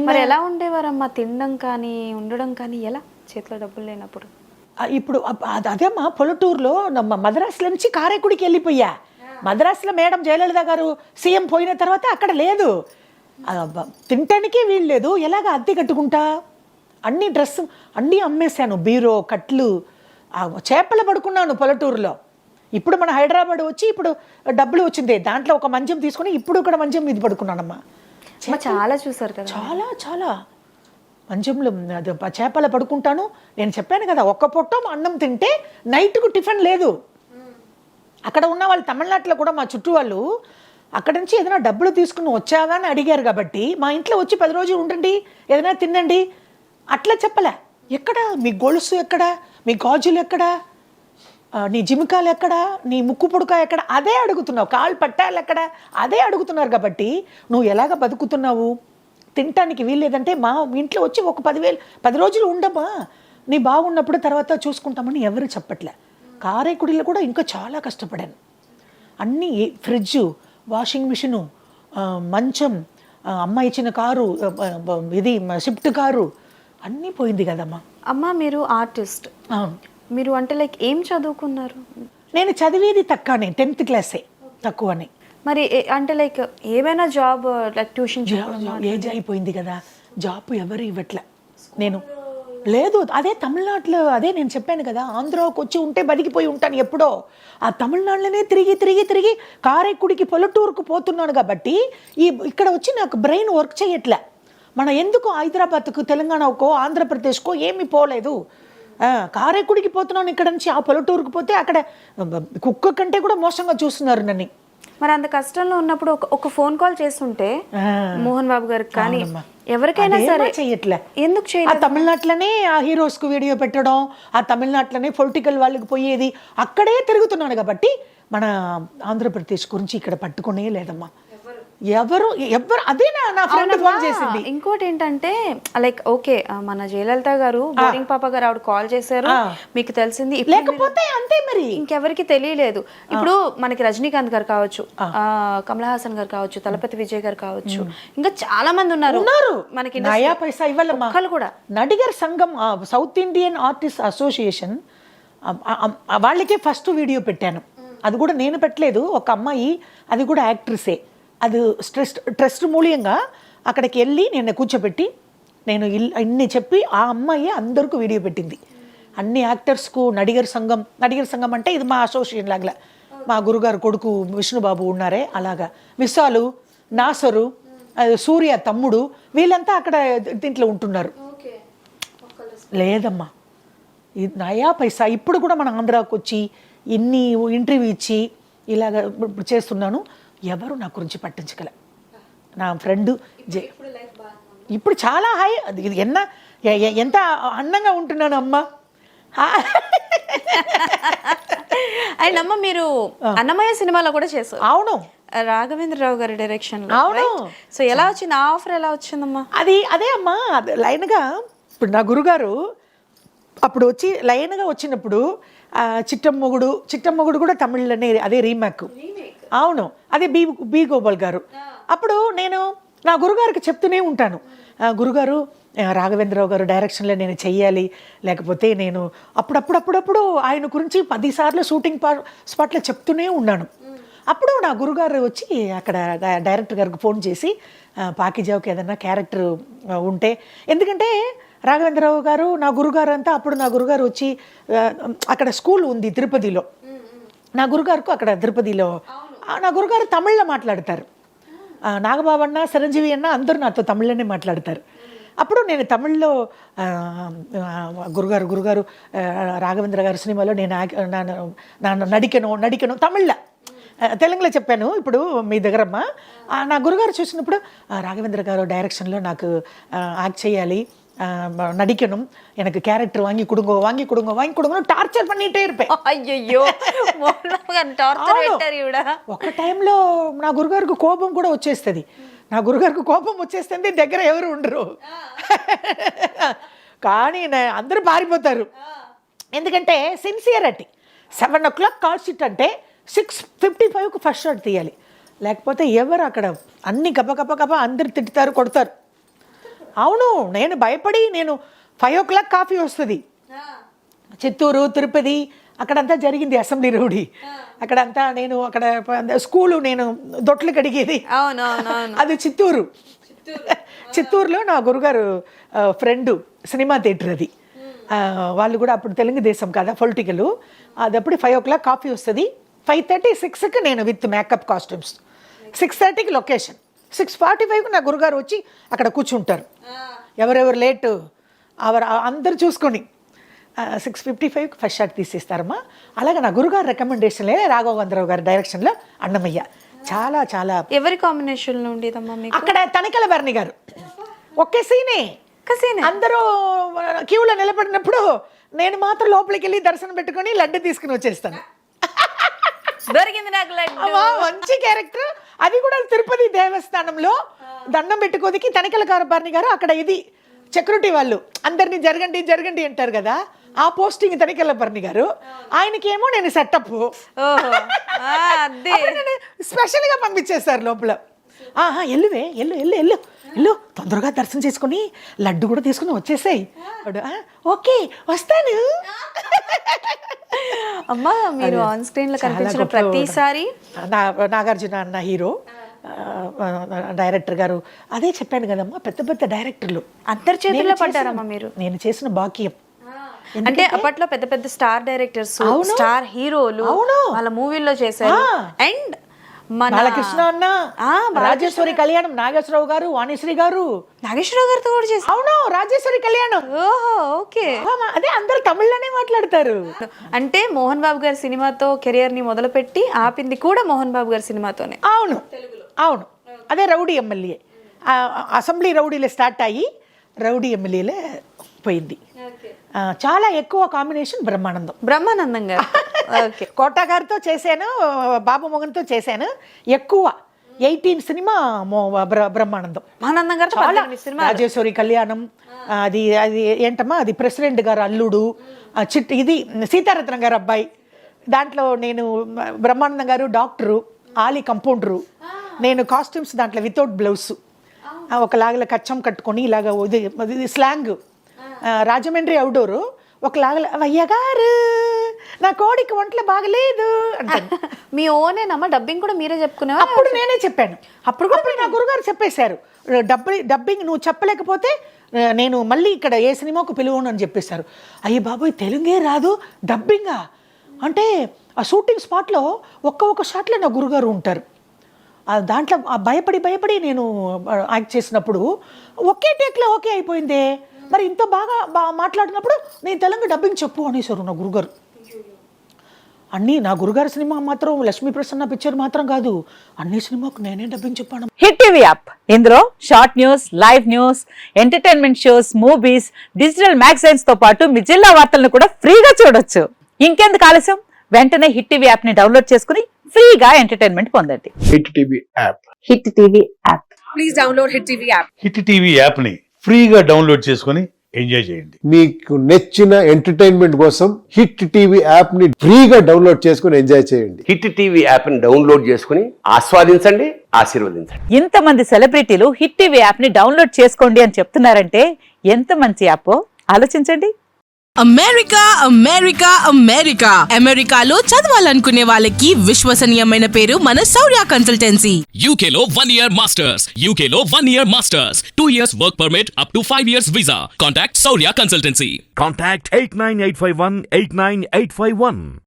మరి ఎలా ఉండేవారమ్మా తినడం కానీ ఉండడం కానీ ఎలా చేతిలో డబ్బులు లేనప్పుడు? ఇప్పుడు అదేమ్మా పొలటూరులో మద్రాసులో నుంచి కారైకుడికి వెళ్ళిపోయా. మద్రాసులో మేడం జయలలిత గారు సీఎం పోయిన తర్వాత అక్కడ లేదు, తినటానికి వీలు లేదు. ఎలాగ అద్దె కట్టుకుంటా, అన్ని డ్రెస్ అన్నీ అమ్మేశాను, బీరో కట్లు, చేపలు పడుకున్నాను పొలటూరులో. ఇప్పుడు మన హైదరాబాద్ వచ్చి ఇప్పుడు డబ్బులు వచ్చింది, దాంట్లో ఒక మంచం తీసుకుని ఇప్పుడు ఇక్కడ మంచం ఇది పడుకున్నానమ్మా. చాలా చూసారు కదా, చాలా చాలా మంచంలో చేపలు పడుకుంటాను. నేను చెప్పాను కదా, ఒక్క పొట్టం అన్నం తింటే నైట్కు టిఫిన్ లేదు. అక్కడ ఉన్న వాళ్ళు తమిళనాడులో కూడా మా చుట్టూ వాళ్ళు అక్కడ నుంచి ఏదైనా డబ్బులు తీసుకుని వచ్చావా అని అడిగారు కాబట్టి మా ఇంట్లో వచ్చి 10 రోజులు ఉండండి, ఏదైనా తినండి అట్లా చెప్పలే. ఎక్కడ మీ గొలుసు ఎక్కడ, మీ గాజులు ఎక్కడ, నీ జిమికాలు ఎక్కడ, నీ ముక్కు పుడక ఎక్కడ, అదే అడుగుతున్నావు. కాళ్ళు పట్టాలు ఎక్కడ, అదే అడుగుతున్నారు. కాబట్టి నువ్వు ఎలాగ బతుకుతున్నావు, తినటానికి వీల్లేదంటే మా ఇంట్లో వచ్చి ఒక 10 రోజులు ఉండమా, నీ బాగున్నప్పుడు తర్వాత చూసుకుంటామని ఎవరు చెప్పట్లే. కారైకుడిలో కూడా ఇంకా చాలా కష్టపడాను. అన్నీ ఫ్రిడ్జు, వాషింగ్ మిషను, మంచం, అమ్మ ఇచ్చిన కారు, ఇది షిఫ్ట్ కారు అన్నీ పోయింది కదమ్మా. అమ్మ మీరు ఆర్టిస్ట్, మీరు అంటే లైక్ ఏం చదువుకున్నారు? నేను చదివేది తక్కువనే, 10th క్లాసే తక్కువనే. మరి అంటే లైక్ ఏమైనా జాబ్ లైక్ ట్యూషన్ ఏజ్ అయిపోయింది కదా, జాబ్ ఎవరు ఇవ్వట్లే. నేను లేదు, అదే తమిళనాడులో, అదే నేను చెప్పాను కదా, ఆంధ్రాకి వచ్చి ఉంటే బతికిపోయి ఉంటాను ఎప్పుడో. ఆ తమిళనాడులోనే తిరిగి తిరిగి తిరిగి కారైకుడికి పొలటూరుకు పోతున్నాను కాబట్టి ఇక్కడ వచ్చి నాకు బ్రెయిన్ వర్క్ చేయట్లే. మనం ఎందుకు హైదరాబాద్కు, తెలంగాణకో, ఆంధ్రప్రదేశ్కో ఏమీ పోలేదు. కారైకుడికి పోతున్నాను ఇక్కడ నుంచి, ఆ పొలటూరుకు పోతే అక్కడ కుక్క కంటే కూడా మోసంగా చూస్తున్నారు నన్ను. మరి అంత కష్టంలో ఉన్నప్పుడు ఒక ఫోన్ కాల్ చేస్తుంటే మోహన్ బాబు గారికి కానీ ఎవరికైనా సరే చెయ్యట్లే. ఎందుకు చేయలేదు? తమిళనాట్లోనే ఆ హీరోస్ కు వీడియో పెట్టడం, ఆ తమిళనాట్లోనే పొలిటికల్ వాళ్ళకి పోయేది, అక్కడే తిరుగుతున్నాను కాబట్టి మన ఆంధ్రప్రదేశ్ గురించి ఇక్కడ పట్టుకునే లేదమ్మా ఎవరు. అదే నా ఫ్రెండ్ ఫోన్ చేసింది. ఇంకోటి ఏంటంటే లైక్ ఓకే మన జయలలిత గారు, బోరింగ్ పాప గారు ఆవిడ కాల్ చేశారు, మీకు తెలిసింది, లేకపోతే అంతే మరి ఇంకెవరికి తెలియలేదు. ఇప్పుడు మనకి రజనీకాంత్ గారు కావచ్చు, కమల్ హాసన్ గారు కావచ్చు, తలపతి విజయ్ గారు కావచ్చు, ఇంకా చాలా మంది ఉన్నారు మనకి. నయా పైసా ఇవ్వాలమ్మా కూడా. నడిగర్ సంఘం, సౌత్ ఇండియన్ ఆర్టిస్ట్ అసోసియేషన్ వాళ్ళకే ఫస్ట్ వీడియో పెట్టాను. అది కూడా నేను పెట్టలేదు, ఒక అమ్మాయి, అది కూడా యాక్ట్రెసే. అది ట్రస్ట్ మూల్యంగా అక్కడికి వెళ్ళి నేను కూర్చోబెట్టి నేను ఇన్ని చెప్పి ఆ అమ్మాయి అందరికీ వీడియో పెట్టింది. అన్ని యాక్టర్స్కు నడిగర్ సంఘం అంటే ఇది మా అసోసియేషన్ లాగా. మా గురుగారు కొడుకు విష్ణుబాబు ఉన్నారే అలాగా, విశాలు, నాసరు, సూర్య తమ్ముడు, వీళ్ళంతా అక్కడ దీంట్లో ఉంటున్నారు. లేదమ్మా ఇది నయా పైసా. ఇప్పుడు కూడా మన ఆంధ్రాకి వచ్చి ఇన్ని ఇంటర్వ్యూ ఇచ్చి ఇలాగ చేస్తున్నాను, ఎవరు నా గురించి పట్టించగల. నా ఫ్రెండ్ ఇప్పుడు చాలా హై, ఇది ఎంత అందంగా ఉంటున్నాను అమ్మా. అండ్ అమ్మ మీరు అన్నమయ్య సినిమాలో కూడా చేశారు. అవును, రాఘవేంద్రరావు గారి డైరెక్షన్ లో. అవును. సో ఎలా వచ్చింది ఆ ఆఫర్, ఎలా వచ్చిందమ్మా? అదే అమ్మా లైన్గా. ఇప్పుడు నా గురుగారు అప్పుడు వచ్చి లైన్గా వచ్చినప్పుడు చిట్టమ్మగుడు కూడా తమిళ్లోనే, అదే రీమేక్. అవును, అదే బి గోపాల్ గారు. అప్పుడు నేను నా గురుగారికి చెప్తూనే ఉంటాను, గురుగారు రాఘవేంద్రరావు గారు డైరెక్షన్లో నేను చెయ్యాలి, లేకపోతే నేను అప్పుడప్పుడు ఆయన గురించి 10 సార్లు షూటింగ్ స్పాట్లో చెప్తూనే ఉన్నాను. అప్పుడు నా గురుగారు వచ్చి అక్కడ డైరెక్టర్ గారికి ఫోన్ చేసి పాకిజావుకి ఏదైనా క్యారెక్టర్ ఉంటే, ఎందుకంటే రాఘవేంద్రరావు గారు నా గురుగారు అంతా, అప్పుడు నా గురుగారు వచ్చి అక్కడ స్కూల్ ఉంది తిరుపతిలో, నా గురుగారుకు అక్కడ తిరుపతిలో నా గురుగారు తమిళ్లో మాట్లాడతారు. నాగబాబు అన్న, చిరంజీవి అన్న అందరూ నాతో తమిళ్లోనే మాట్లాడతారు. అప్పుడు నేను తమిళ్లో గురుగారు రాఘవేంద్ర గారి సినిమాలో నేను నడికను తమిళ్లో, తెలుగులో చెప్పాను ఇప్పుడు మీ దగ్గరమ్మా. నా గురుగారు చూసినప్పుడు రాఘవేంద్ర గారు డైరెక్షన్లో నాకు యాక్ట్ చేయాలి, நடிக்கணும், எனக்கு கேரக்டர் வாங்கி கொடுங்க టార్చర్ பண்ணிட்டே இருப்பேன். అయ్యయ్యో టార్చర్ పెట్టారు ఈవిడ. ఒక టైంలో నా గురుగారికి కోపం కూడా వచ్చేస్తుంది. నా గురుగారికి కోపం వచ్చేస్తుంది, దగ్గర ఎవరు ఉండరు. కానీ అందరూ పారిపోతారు. ఎందుకంటే సిన్సియరిటీ. 7 o'clock కాల్ షీట్ అంటే 6:55కు ఫస్ట్ షాట్ తీయాలి, లేకపోతే ఎవరు అక్కడ అన్ని గబ అందరు తిట్టుతారు, కొడతారు. అవును, నేను భయపడి నేను 5 o'clock కాఫీ వస్తుంది. చిత్తూరు, తిరుపతి అక్కడంతా జరిగింది అసెంబ్లీ రౌడీ. అక్కడంతా నేను అక్కడ స్కూలు నేను దొట్లు కడిగేది. అది చిత్తూరు. చిత్తూరులో నా గురుగారు ఫ్రెండ్ సినిమా థియేటర్ అది. వాళ్ళు కూడా అప్పుడు తెలుగుదేశం కదా పొలిటికల్. అది అప్పుడు 5 o'clock కాఫీ వస్తుంది. 5:30, 6కి నేను విత్ మేకప్ కాస్ట్యూమ్స్. 6:30కి లొకేషన్. 6:45కి నా గురుగారు వచ్చి అక్కడ కూర్చుంటారు. ఎవరెవరు లేట్ అందరు చూసుకొని 6:55కి ఫస్ట్ షాట్ తీసేస్తారమ్మా. అలాగే నా గురుగారు రికమెండేషన్లే రాఘవేంద్రరావు గారి డైరెక్షన్లో అన్నమయ్య. చాలా చాలా ఎవరి కాంబినేషన్లో ఉండేదమ్మా మీకు? అక్కడ తనికల భరణి గారు. ఒకే సీనే. అందరూ క్యూలో నిలబడినప్పుడు నేను మాత్రం లోపలికి వెళ్ళి దర్శనం పెట్టుకొని లడ్డు తీసుకుని వచ్చేస్తాను. దొరికింది నాకు లడ్డు. మంచి క్యారెక్టర్. అది కూడా తిరుపతి దేవస్థానంలో దండం పెట్టుకోదికి తనికల భరణి గారు అక్కడ ఇది సెక్యూరిటీ వాళ్ళు అందరినీ జరగండి జరగండి అంటారు కదా, ఆ పోస్టింగ్ తనికల భరణి గారు. ఆయనకేమో నేను సెటప్ స్పెషల్ గా పంపించేస్తారు లోపల. ఎల్లువే ఎల్లు ఎల్లు ఎల్లు ఎల్లు తొందరగా దర్శనం చేసుకుని లడ్డు కూడా తీసుకుని వచ్చేసాయి. ఓకే వస్తాను. అమ్మా మీరు ఆన్ స్క్రీన్ లో కనిపించిన ప్రతిసారి నాగార్జున అన్న హీరో, డైరెక్టర్ గారు అదే చెప్పాను కదమ్మా, పెద్ద పెద్ద డైరెక్టర్లు అందరి చేతుల్లో పడ్డారమ్మా మీరు. నేను చేసిన బాక్యం. అంటే అప్పట్లో పెద్ద పెద్ద స్టార్ డైరెక్టర్స్, స్టార్ హీరోలు వాళ్ళ మూవీల్లో చేశారు. అండ్ బాలకృష్ణ అన్న, రాజేశ్వరి కళ్యాణం, నాగేశ్వరరావు గారు, వాణిశ్రీ గారు, నాగేశ్వరరావు గారితో కూడా చేశారు. అవును, రాజేశ్వరి కళ్యాణం. ఓహో ఓకే. అదే అందరూ తమిళ్లోనే మాట్లాడతారు. అంటే మోహన్ బాబు గారి సినిమాతో కెరియర్ ని మొదలుపెట్టి ఆపింది కూడా మోహన్ బాబు గారి సినిమాతోనే. అవును అవును, అదే రౌడీ ఎమ్మెల్యే. అసెంబ్లీ రౌడీలే స్టార్ట్ అయ్యి రౌడీ ఎమ్మెల్యేలే పోయింది. చాలా ఎక్కువ కాంబినేషన్ బ్రహ్మానందం గారు. కోటా గారితో చేశాను, బాబు మోహన్తో చేశాను. ఎక్కువ 18 సినిమా బ్రహ్మానందం గారు. రాజేశ్వరి కళ్యాణం, అది అది ఏంటమ్మా అది ప్రెసిడెంట్ గారు అల్లుడు, ఇది సీతారత్నం గారు అబ్బాయి. దాంట్లో నేను బ్రహ్మానందం గారు డాక్టరు, ఆలీ కంపౌండరు, నేను కాస్ట్యూమ్స్ దాంట్లో వితౌట్ బ్లౌజ్ ఒకలాగల కచ్చం కట్టుకొని ఇలాగ ఇది స్లాంగ్. రాజమండ్రి అవుట్డోరు ఒకలాగల అయ్యగారు నా కోడికి ఒంట్లో బాగలేదు అంటే. మీ ఓనేనమ్మా డబ్బింగ్ కూడా మీరే చెప్పుకునేవా? అప్పుడు నేనే చెప్పాను. అప్పుడు నా గురుగారు చెప్పేశారు, డబ్బింగ్ నువ్వు చెప్పలేకపోతే నేను మళ్ళీ ఇక్కడ ఏ సినిమాకు పిలువను అని చెప్పేశారు. అయ్యే బాబోయ్ తెలుగే రాదు డబ్బింగా అంటే. ఆ షూటింగ్ స్పాట్లో ఒక్క షాట్లో నా గురుగారు ఉంటారు. దాంట్లో భయపడి నేను యాక్ట్ చేసినప్పుడు ఒకే టేక్లో ఓకే అయిపోయిందే, మరి ఇంత బాగా మాట్లాడినప్పుడు నేను తెలంగాణ డబ్బింగ్ చెప్పు అనేసారు నా గురుగారు. అన్నీ నా గురుగారి సినిమా మాత్రం లక్ష్మీ ప్రసన్న పిక్చర్ మాత్రం కాదు, అన్ని సినిమాకు నేనే డబ్బింగ్ చెప్పాను. హిట్ టీవీ యాప్, ఇందులో short news, live news, entertainment shows, movies, digital magazines తో పాటు మీ జిల్లా వార్తలను కూడా ఫ్రీగా చూడొచ్చు. ఇంకెందుకు ఆలస్యం, వెంటనే హిట్ టీవీ యాప్ ని డౌన్లోడ్ చేసుకుని ఫ్రీగా ఎంటర్టైన్మెంట్ పొందండి. Hit TV app. Hit TV app. Please download hit TV app. Hit TV app ని ఫ్రీగా డౌన్లోడ్ చేసుకుని ఎంజాయ్ చేయండి. మీకు నచ్చిన ఎంటర్టైన్మెంట్ కోసం హిట్ టీవీ యాప్ ని ఫ్రీగా డౌన్లోడ్ చేసుకుని ఎంజాయ్ చేయండి. హిట్ టీవీ యాప్ ని డౌన్లోడ్ చేసుకుని ఆస్వాదించండి, ఆశీర్వదించండి. ఇంతమంది సెలబ్రిటీలు హిట్ టీవీ యాప్ ని డౌన్లోడ్ చేసుకోండి అని చెప్తున్నారంటే ఎంత మంచి యాప్ ఆలోచించండి. అమెరికా అమెరికా అమెరికా అమెరికాలో చదవాలనుకునే వాళ్ళకి విశ్వసనీయమైన పేరు మన శౌర్య కన్సల్టెన్సీ. UK లో 1 year masters, UK లో 1 year masters, 2 years work permit up to 5 years visa. Contact Saurya Consultancy. Contact 89851 89851.